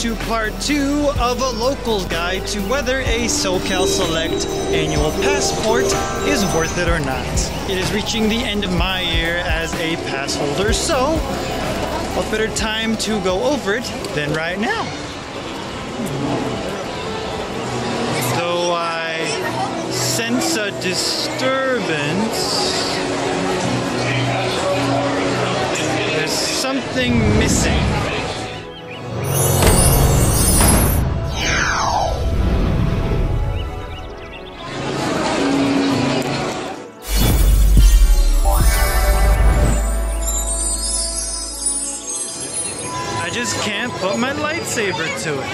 to part 2 of a local's guide to whether a SoCal Select annual passport is worth it or not. It is reaching the end of my year as a pass holder, so what better time to go over it than right now? Though I sense a disturbance, there's something missing. I just can't put my lightsaber to it.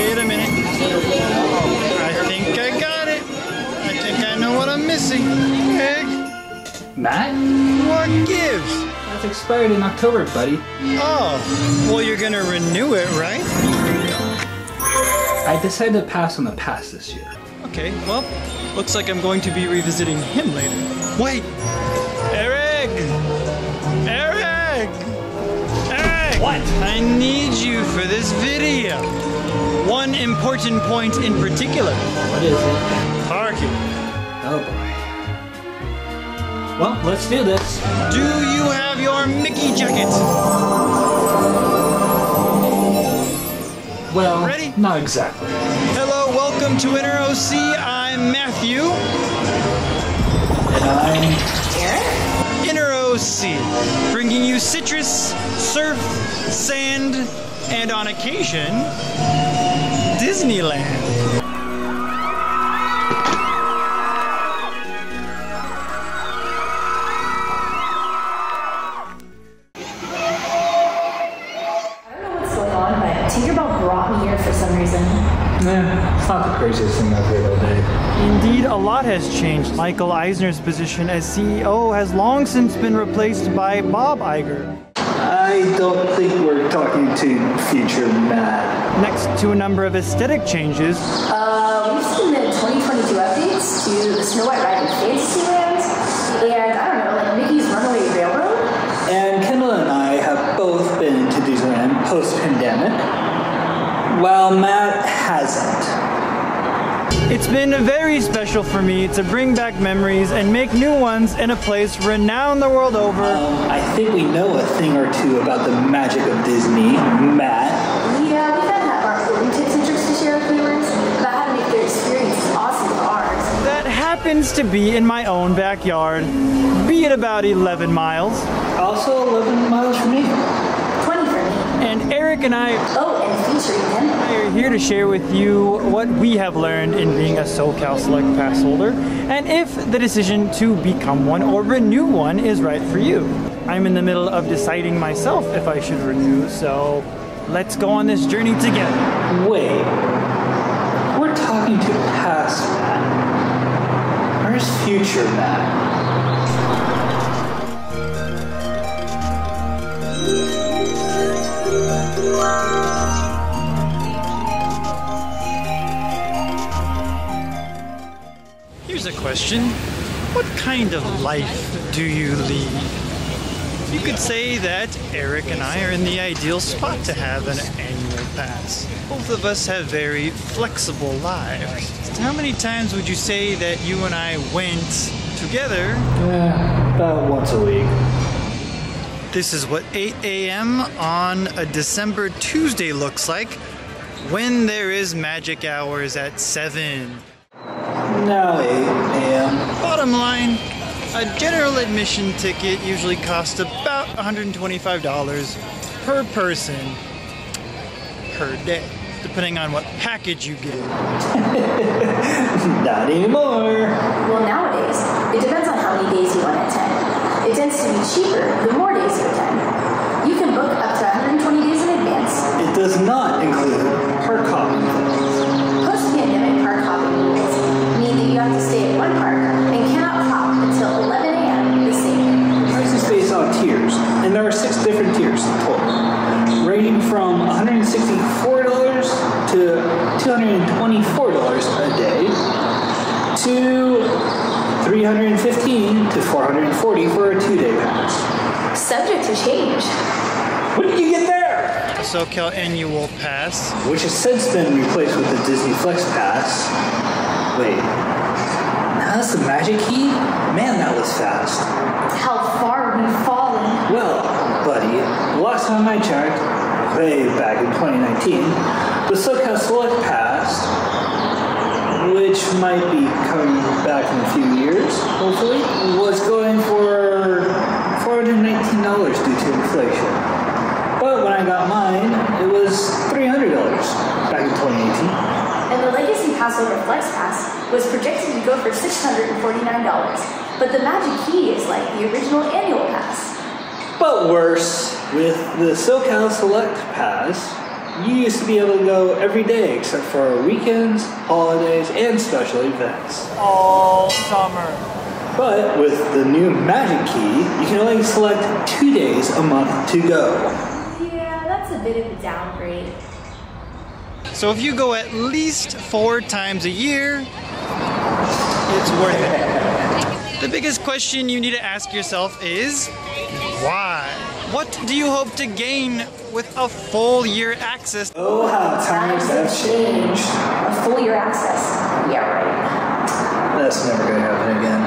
Wait a minute. I think I got it. I think I know what I'm missing. Egg. Matt? What gives? That's expired in October, buddy. Oh, well, you're gonna renew it, right? I decided to pass on the pass this year. Okay, well, looks like I'm going to be revisiting him later. Wait! Eric! Eric! Eric! What? I need you for this video. One important point in particular. What is it? Parking. Oh boy. Well, let's do this. Do you have your Mickey jacket? Well, ready? Not exactly. Hello, welcome to Inner OC. I'm Matthew. And I'm Eric? Inner OC, bringing you citrus, surf, sand, and on occasion, Disneyland. It's not the craziest thing I've heard all day. Indeed, a lot has changed. Michael Eisner's position as CEO has long since been replaced by Bob Iger. I don't think we're talking to future Matt. Next to a number of aesthetic changes. We've seen the 2022 updates to the Snow White Ride in Fantasyland, and I don't know, like Mickey's Runaway Railroad. And Kendall and I have both been to Disneyland post-pandemic, while Matt hasn't. It's been very special for me to bring back memories and make new ones in a place renowned the world over. I think we know a thing or two about the magic of Disney, Matt. Yeah, we kind of have our own tips and tricks to share with viewers about how to make their experience as awesome as ours. That happens to be in my own backyard, be it about 11 miles. Also 11 miles from me. 20 for me. And Eric and I Featuring him. are here to share with you what we have learned in being a SoCal Select Pass holder, and if the decision to become one or renew one is right for you. I'm in the middle of deciding myself if I should renew, so let's go on this journey together. Wait, we're talking to past Matt. Where's future Matt? Here's a question. What kind of life do you lead? You could say that Eric and I are in the ideal spot to have an annual pass. Both of us have very flexible lives. How many times would you say that you and I went together? About once a week. This is what 8 a.m. on a December Tuesday looks like when there is magic hours at 7. Now 8 a.m. Bottom line, a general admission ticket usually costs about $125 per person per day, depending on what package you get in. Not anymore. Well, nowadays, it depends on how many days you want to attend. It tends to be cheaper the more days you attend. You can book up to 120 days in advance. It does not include park hopping. Post-pandemic park hopping rules mean that you have to stay at one park and cannot hop until 11 a.m. the same day. Price is based on tiers, and there are 6 different tiers in total, ranging from $164 to $224 a day to $315 to $440 for a 2-day pass. Subject to change. What did you get there? A SoCal Annual Pass. Which has since been replaced with the Disney Flex Pass. Wait, now that's the Magic Key? Man, that was fast. How far we've fallen. Well, buddy, the last time I checked, way back in 2019, the SoCal Select Pass, which might be coming back in a few years, hopefully, was going for $419 due to inflation. But when I got mine, it was $300 back in 2018. And the Legacy Pass over Flex Pass was projected to go for $649. But the Magic Key is like the original annual pass. But worse, with the SoCal Select Pass, you used to be able to go every day except for weekends, holidays, and special events. All summer. But with the new Magic Key, you can only select 2 days a month to go. Yeah, that's a bit of a downgrade. So if you go at least 4 times a year, it's worth it. The biggest question you need to ask yourself is, why? What do you hope to gain with a full year access? Oh, how times have changed. A full year access. Yeah, right. That's never going to happen again.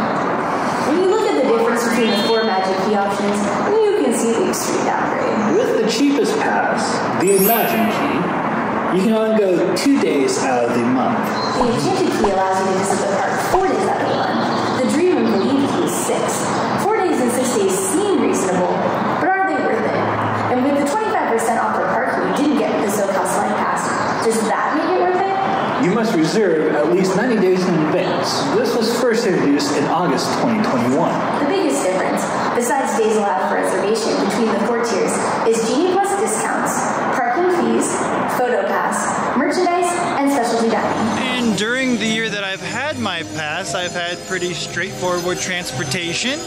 When you look at the difference between the 4 Magic Key options, you can see the extreme downgrade. With the cheapest pass, the Imagine Key, you can only go 2 days out of the month. The Enchanted Key allows you to visit the park 4 days out of the month. The Dream and Believe Key is 6. 4 days and 6 days seem reasonable, but are they worth it? And with the 25% off for parking you didn't get with the SoCal Select Pass, does that make it worth it? You must reserve at least 90 days in advance. This was first introduced in August 2021. The biggest difference, besides days allowed for reservation between the 4 tiers, is Genie Plus discounts, parking fees, photo pass, merchandise, and specialty dining. And during the year that I've had my pass, I've had pretty straightforward transportation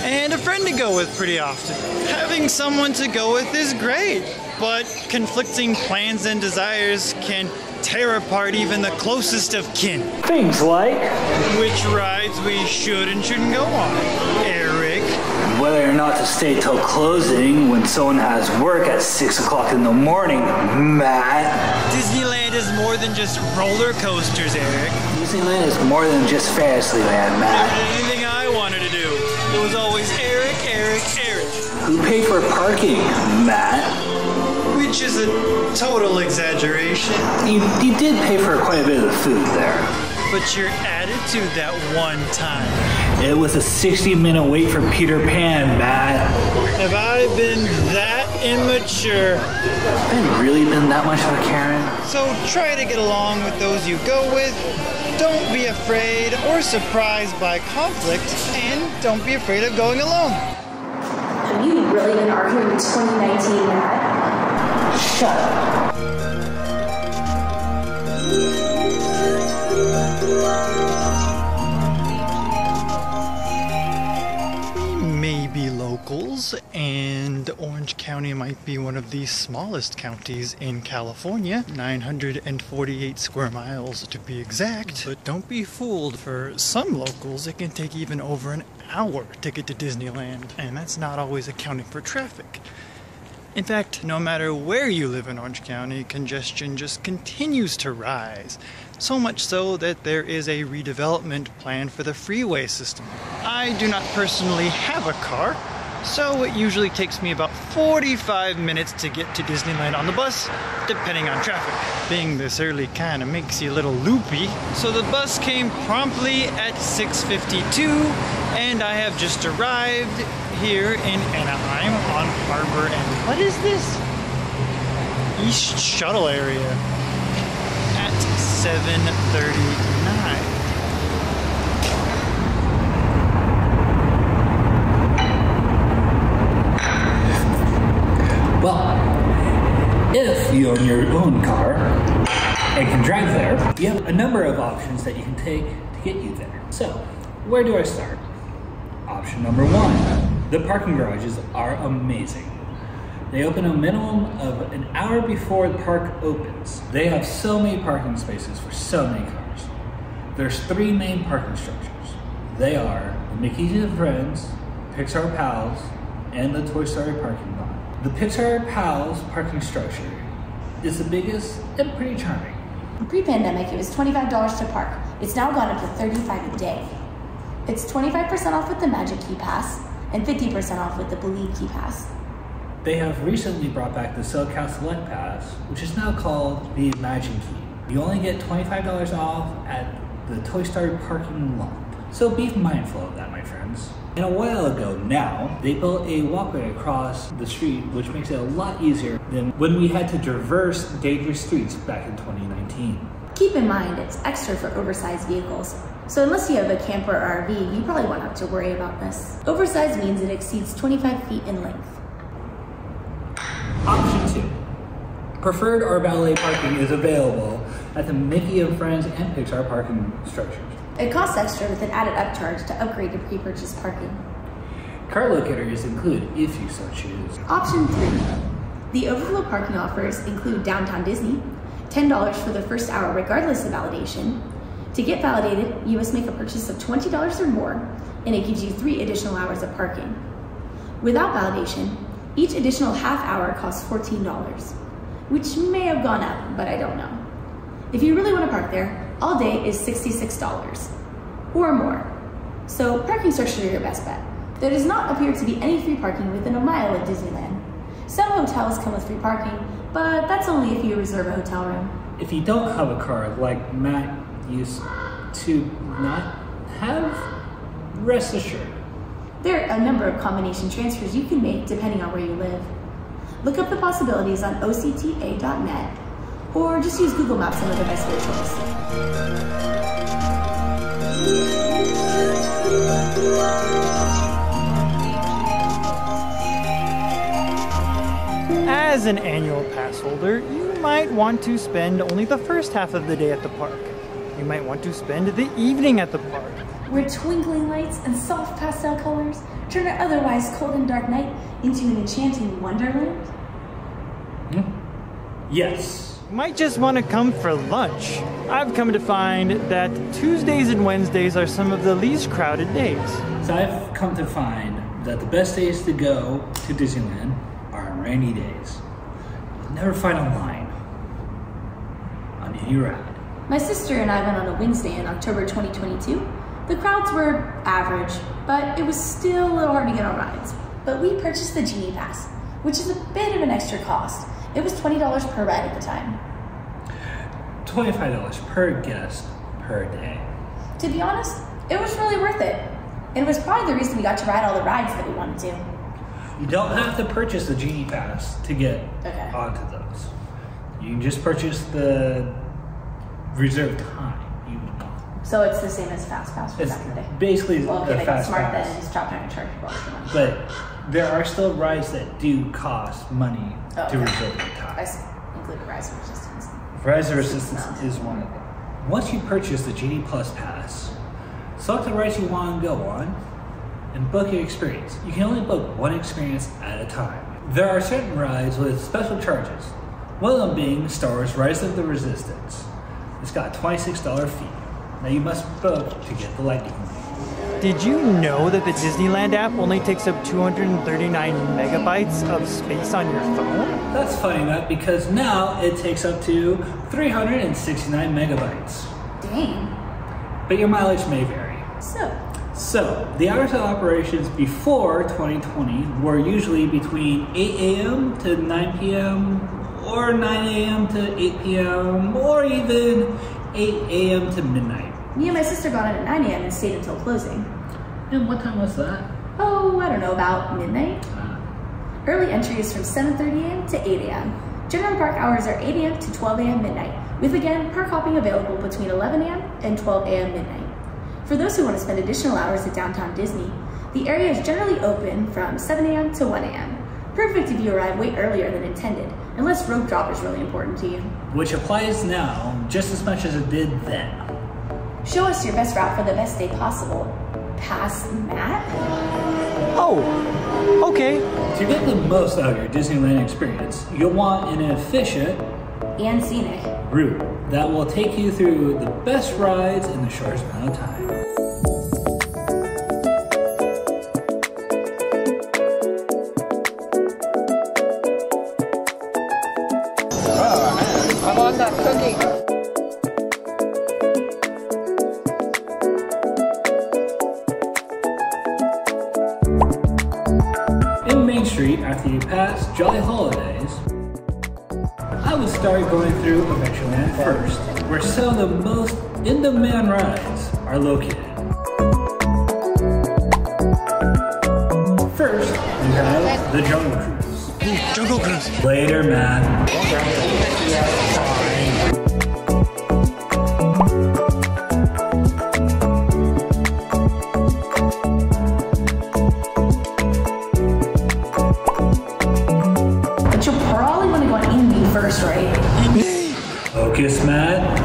and a friend to go with pretty often. Having someone to go with is great, but conflicting plans and desires can tear apart even the closest of kin. Things like Which rides we should and shouldn't go on, Eric. whether or not to stay till closing when someone has work at 6 o'clock in the morning, Matt. Disneyland is more than just roller coasters, Eric. Disneyland is more than just Fantasyland, Matt. Anything I wanted to do, it was always Eric, Eric, Eric. Who paid for parking, Matt? Which is a total exaggeration. You did pay for quite a bit of the food there. But your attitude that one time. It was a 60-minute wait for Peter Pan, Matt. Have I been that immature? Have I really been that much of a Karen? So try to get along with those you go with. Don't be afraid or surprised by conflict. And don't be afraid of going alone. Have you really been arguing with 2019, Matt? Shut up. We may be locals, and Orange County might be one of the smallest counties in California, 948 square miles to be exact. But don't be fooled, for some locals it can take even over an hour to get to Disneyland, and that's not always accounting for traffic. In fact, no matter where you live in Orange County, congestion just continues to rise. So much so that there is a redevelopment plan for the freeway system. I do not personally have a car, so it usually takes me about 45 minutes to get to Disneyland on the bus, depending on traffic. Being this early kind of makes you a little loopy, so the bus came promptly at 6:52, and I have just arrived here in Anaheim on Harbor and what is this? East Shuttle area at 7:39. Well, if you own your own car and can drive there, you have a number of options that you can take to get you there. So, where do I start? Option number 1. The parking garages are amazing. They open a minimum of an hour before the park opens. They have so many parking spaces for so many cars. There's 3 main parking structures. They are the Mickey's and Friends, Pixar Pals, and the Toy Story parking lot. The Pixar Pals parking structure is the biggest and pretty charming. Pre-pandemic, it was $25 to park. It's now gone up to $35 a day. It's 25% off with the Magic Key Pass and 50% off with the Believe Key Pass. They have recently brought back the SoCal Select Pass, which is now called the Imagine Key. You only get $25 off at the Toy Story parking lot. So be mindful of that, my friends. And a while ago now, they built a walkway across the street, which makes it a lot easier than when we had to traverse dangerous streets back in 2019. Keep in mind, it's extra for oversized vehicles. So unless you have a camper or RV, you probably won't have to worry about this. Oversized means it exceeds 25 feet in length. Option 2. Preferred or valet parking is available at the Mickey and Friends and Pixar parking structures. It costs extra with an added upcharge to upgrade your pre-purchase parking. Car locator is included if you so choose. Option 3. The overflow parking offers include Downtown Disney, $10 for the first hour regardless of validation. To get validated, you must make a purchase of $20 or more, and it gives you 3 additional hours of parking. Without validation, each additional half hour costs $14, which may have gone up, but I don't know. If you really want to park there, all day is $66 or more. So parking structures are your best bet. There does not appear to be any free parking within a mile of Disneyland. Some hotels come with free parking, but that's only if you reserve a hotel room. If you don't have a car like Matt used to not have, rest assured. There are a number of combination transfers you can make depending on where you live. Look up the possibilities on octa.net or just use Google Maps and other best choice. As an annual pass holder, you might want to spend only the first half of the day at the park. You might want to spend the evening at the park, where twinkling lights and soft pastel colors turn an otherwise cold and dark night into an enchanting wonderland. Yes. You might just want to come for lunch. I've come to find that Tuesdays and Wednesdays are some of the least crowded days. So I've come to find that the best days to go to Disneyland are on rainy days. You'll never find a line on any ride. My sister and I went on a Wednesday in October 2022. The crowds were average, but it was still a little hard to get on rides. But we purchased the Genie Pass, which is a bit of an extra cost. It was $20 per ride at the time. $25 per guest per day. To be honest, it was really worth it. And it was probably the reason we got to ride all the rides that we wanted to. You don't have to purchase the Genie Pass to get onto those. You can just purchase the reserved time. So it's the same as FastPass for back in the day? Basically well, the they got smart FastPass. then and stopped trying to charge people too much. But there are still rides that do cost money to reserve the time. I included Rise of Resistance. Rise of Resistance is one of them. Once you purchase the Genie Plus Pass, select the rides you want to go on and book your experience. You can only book one experience at a time. There are certain rides with special charges, one of them being Star Wars Rise of the Resistance. It's got a $26 fee. Now you must book to get the lightning lane. Did you know that the Disneyland app only takes up 239 megabytes of space on your phone? That's funny enough because now it takes up to 369 megabytes. Dang. But your mileage may vary. So, the hours of operations before 2020 were usually between 8 a.m. to 9 p.m. or 9 a.m. to 8 p.m. or even 8 a.m. to midnight. Me and my sister got on at 9 a.m. and stayed until closing. And what time was that? Oh, I don't know, about midnight. Early entry is from 7:30 a.m. to 8 a.m. General park hours are 8 a.m. to 12 a.m. midnight, with again park hopping available between 11 a.m. and 12 a.m. midnight. For those who want to spend additional hours at Downtown Disney, the area is generally open from 7 a.m. to 1 a.m. Perfect if you arrive way earlier than intended, unless rope drop is really important to you. Which applies now just as much as it did then. Show us your best route for the best day possible. Pass Matt? Oh, okay. To get the most out of your Disneyland experience, you'll want an efficient and scenic route that will take you through the best rides in the shortest amount of time. past Jolly Holidays, I would start going through Adventureland first, where some of the most in-demand rides are located. First, we have the Jungle Cruise. Ooh, Jungle Cruise. Later, man. But you'll probably want to go on Indy first, right? Focus, Matt.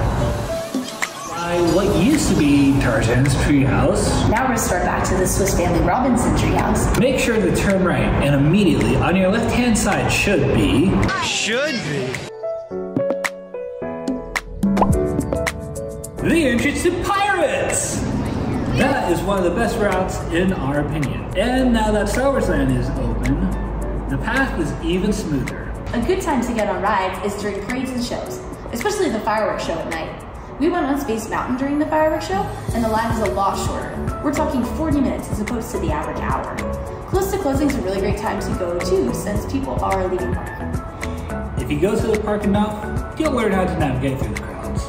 By what used to be Tarzan's treehouse. Now we're going to start back to the Swiss Family Robinson treehouse. Make sure to turn right, and immediately on your left-hand side should be... the entrance to Pirates! That is one of the best routes in our opinion. And now that Star Wars Land is open, the path is even smoother. A good time to get on rides is during parades and shows, especially the fireworks show at night. We went on Space Mountain during the fireworks show, and the line was a lot shorter. We're talking 40 minutes as opposed to the average hour. Close to closing is a really great time to go too, since people are leaving park. If you go to the park enough, you'll learn how to navigate through the crowds.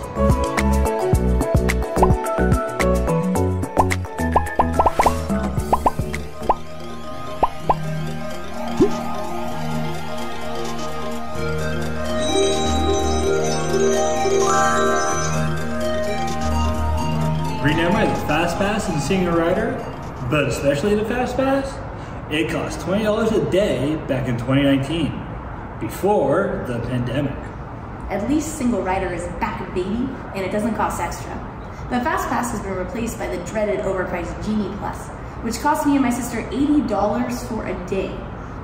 Remember the FastPass and SingleRider, but especially the FastPass? It cost $20 a day back in 2019, before the pandemic. At least SingleRider is back, baby, and it doesn't cost extra. The FastPass has been replaced by the dreaded overpriced Genie Plus, which cost me and my sister $80 for a day,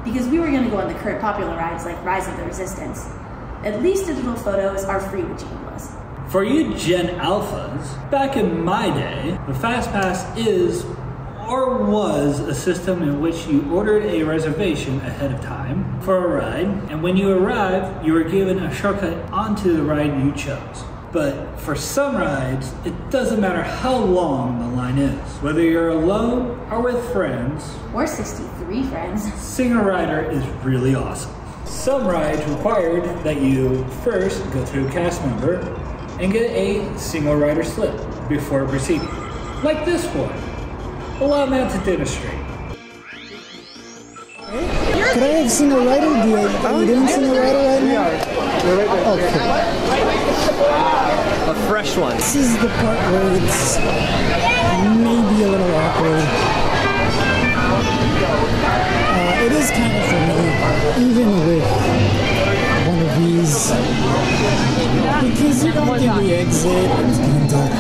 because we were going to go on the current popular rides like Rise of the Resistance. At least digital photos are free with Genie Plus. For you Gen Alphas, back in my day, the FastPass is or was a system in which you ordered a reservation ahead of time for a ride, and when you arrived, you were given a shortcut onto the ride you chose. But for some rides, it doesn't matter how long the line is. Whether you're alone or with friends, or 63 friends, SingleRider is really awesome. Some rides required that you first go through a cast member and get a SingleRider slip before proceeding. Like this one. Allow that to demonstrate. Could I have SingleRider? Are you doing SingleRider right now? We're right there. Okay. A fresh one. This is the part where it's maybe a little awkward. It is kind of for me, even with one of these, because you don't get the exit. It's kind of dark.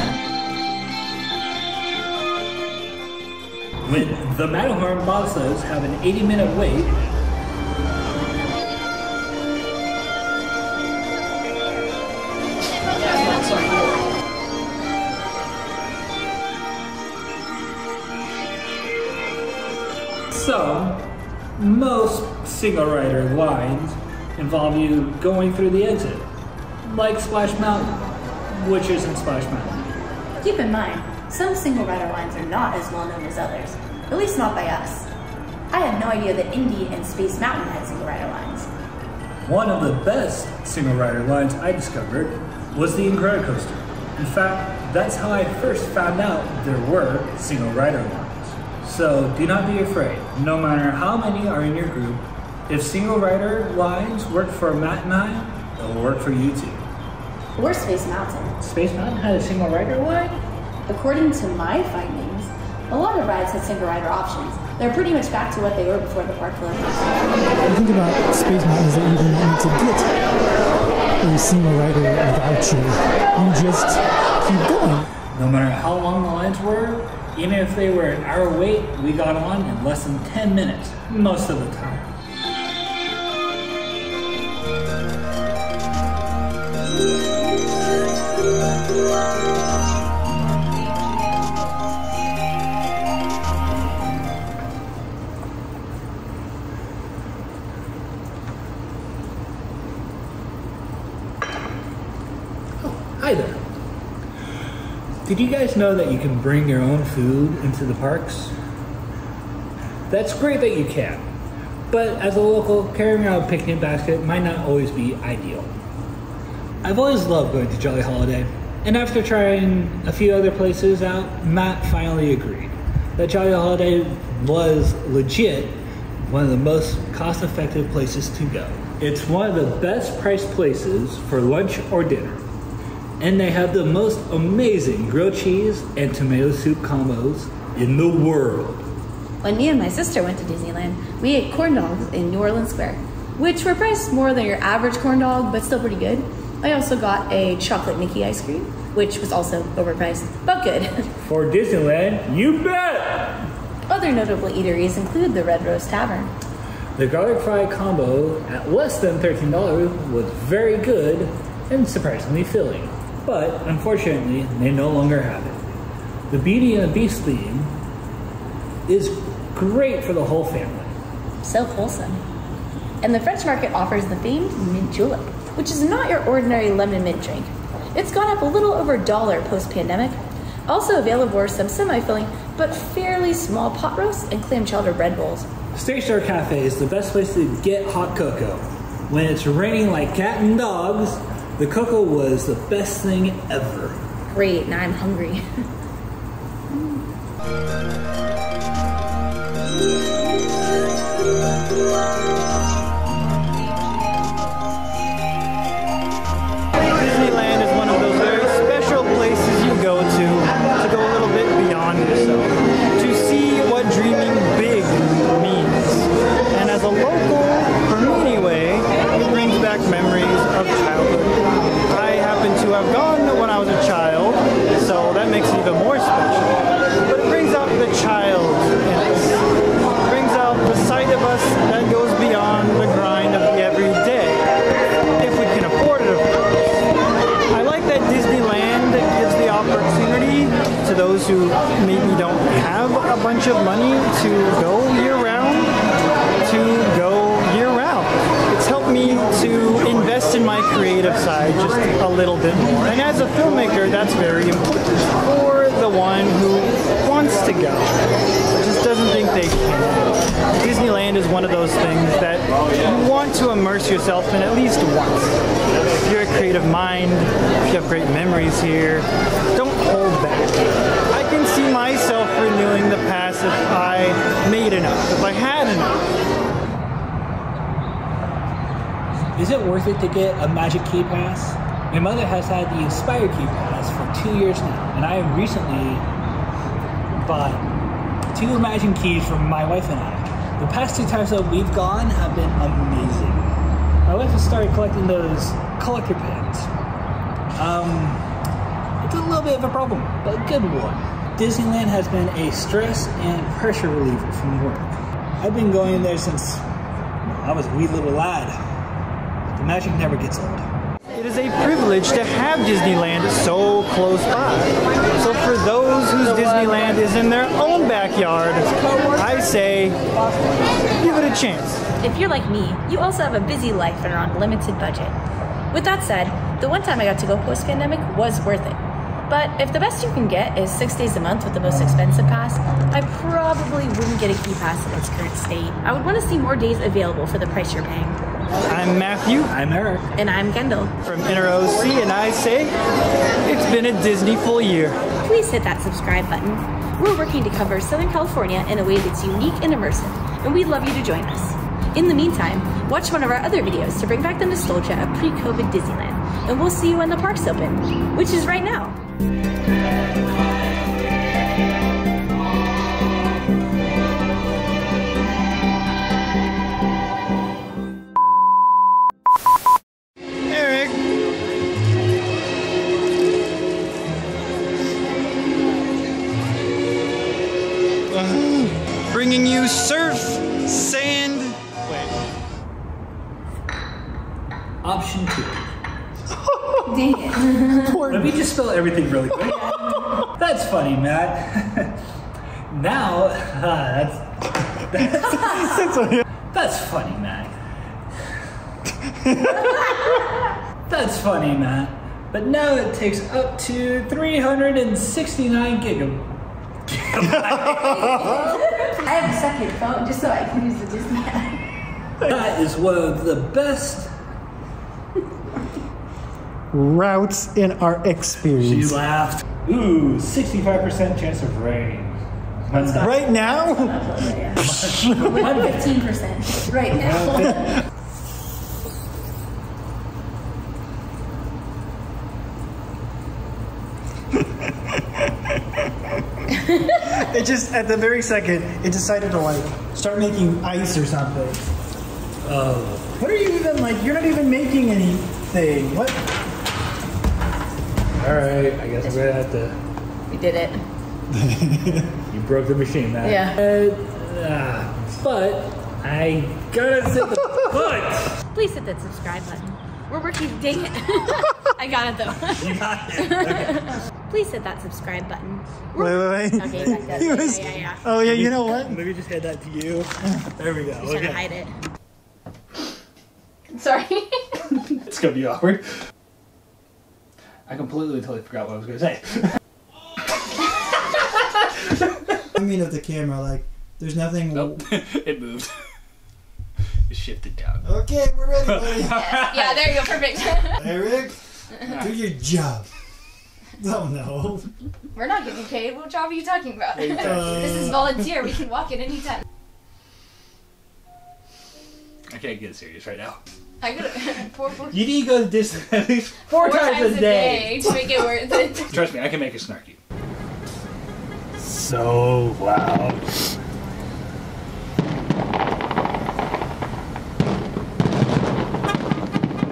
When the Matterhorn bobsleds have an 80-minute wait, so most SingleRider lines involve you going through the exit, like Splash Mountain, which isn't Splash Mountain. keep in mind, some SingleRider lines are not as well known as others, at least not by us. I had no idea that Indy and Space Mountain had SingleRider lines. One of the best SingleRider lines I discovered was the Incredicoaster. In fact, that's how I first found out there were SingleRider lines. So do not be afraid, no matter how many are in your group. If SingleRider lines work for Matt and I, they'll work for you too. Or Space Mountain. Space Mountain had a SingleRider line? According to my findings, a lot of rides had SingleRider options. They're pretty much back to what they were before the park closed. The thing about Space Mountain is that you do not need to get a SingleRider voucher. You just keep going. No matter how long the lines were, even if they were an hour wait, we got on in less than 10 minutes, most of the time. Hi there. Did you guys know that you can bring your own food into the parks? That's great that you can, but as a local, carrying around a picnic basket might not always be ideal. I've always loved going to Jolly Holiday, and after trying a few other places out, Matt finally agreed that Jolly Holiday was legit one of the most cost-effective places to go. It's one of the best priced places for lunch or dinner, and they have the most amazing grilled cheese and tomato soup combos in the world. When me and my sister went to Disneyland, we ate corn dogs in New Orleans Square, which were priced more than your average corn dog, but still pretty good. I also got a chocolate Mickey ice cream, which was also overpriced, but good. For Disneyland, you bet! Other notable eateries include the Red Rose Tavern. The garlic fry combo at less than $13 was very good and surprisingly filling, but unfortunately, they no longer have it. The Beauty and the Beast theme is great for the whole family. So wholesome. And the French Market offers the famed mint julep, which is not your ordinary lemon mint drink. It's gone up a little over $1 post-pandemic. Also available are some semi-filling, but fairly small pot roasts and clam chowder bread bowls. Stage Door Cafe is the best place to get hot cocoa. When it's raining like cat and dogs, the cocoa was the best thing ever. Great, now I'm hungry. Disneyland is one of those very special places you go to go a little bit beyond yourself, to see what dreaming big means. And as a local, for me anyway, it brings back memories of childhood. I happen to have gone when I was a child, so that makes it even more special. But it brings out the child in us. It brings out the side of us that goes beyond the grind of the everyday. If we can afford it, of course. I like that Disneyland gives the opportunity to those who maybe don't have a bunch of money to go year-round, It's helped me to invest in my creative side just a little bit more. And as a filmmaker, that's very important for the one who wants to go, but just doesn't think they can. Disneyland is one of those things that you want to immerse yourself in at least once. If you're a creative mind, if you have great memories here, don't hold back. I can see myself renewing the pass if I made enough, if I had enough. Is it worth it to get a Magic Key Pass? My mother has had the Inspire Key Pass for 2 years now, and I recently bought 2 Magic Keys for my wife and I. The past 2 times that we've gone have been amazing. My wife has started collecting those collector pins. It's a little bit of a problem, but a good one. Disneyland has been a stress and pressure reliever from work. I've been going there since I was a wee little lad. The magic never gets old. It is a privilege to have Disneyland so close by. So for those whose Disneyland is in their own backyard, I say, give it a chance. If you're like me, you also have a busy life and are on a limited budget. With that said, the one time I got to go post-pandemic was worth it. But if the best you can get is 6 days a month with the most expensive pass, I probably wouldn't get a key pass in its current state. I would want to see more days available for the price you're paying. I'm Matthew. I'm Eric. And I'm Kendall. From Inner OC, and I say, it's been a Disney-ful year. Please hit that subscribe button. We're working to cover Southern California in a way that's unique and immersive, and we'd love you to join us. In the meantime, watch one of our other videos to bring back the nostalgia of pre-COVID Disneyland, and we'll see you when the parks open, which is right now. Eric. Bringing you surf, sand. Wait. Option 2. Dang it. Let me just spell everything really quick. That's funny, Matt. Now, that's funny, Matt. That's funny, Matt. But now it takes up to 369 gigabytes. I have a second phone just so I can use the Disney app. That is one of the best routes in our She experience. laughed. Ooh, 65% chance of rain. Right now? 15% right now. It just, at the very second, it decided to like start making ice or something. Oh. What are you even like? You're not even making anything. What? Alright, I guess I'm gonna have to. We did it. You broke the machine, man. Yeah. But I gotta sit the butt. Please hit that subscribe button. We're working. Dang it. I got it though. You got it. Okay. Please hit that subscribe button. Wait. Okay, back up. He was- Yeah. Oh yeah, you know what? Maybe just hand that to you. There we go. He's trying to hide it. Sorry. It's gonna be awkward. I totally forgot what I was gonna say. I mean, of the camera, like, there's nothing. Nope. It moved. It shifted down. Okay, we're ready, buddy. Yeah, there you go. Perfect. Eric, do your job. Oh no. We're not getting paid. What job are you talking about? This is volunteer. We can walk at any time. I can't get serious right now. I could four You need to go to Disneyland at least four times a day. to make it worth it. Trust me, I can make it snarky. So loud.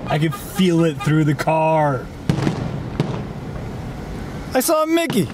I can feel it through the car. I saw Mickey.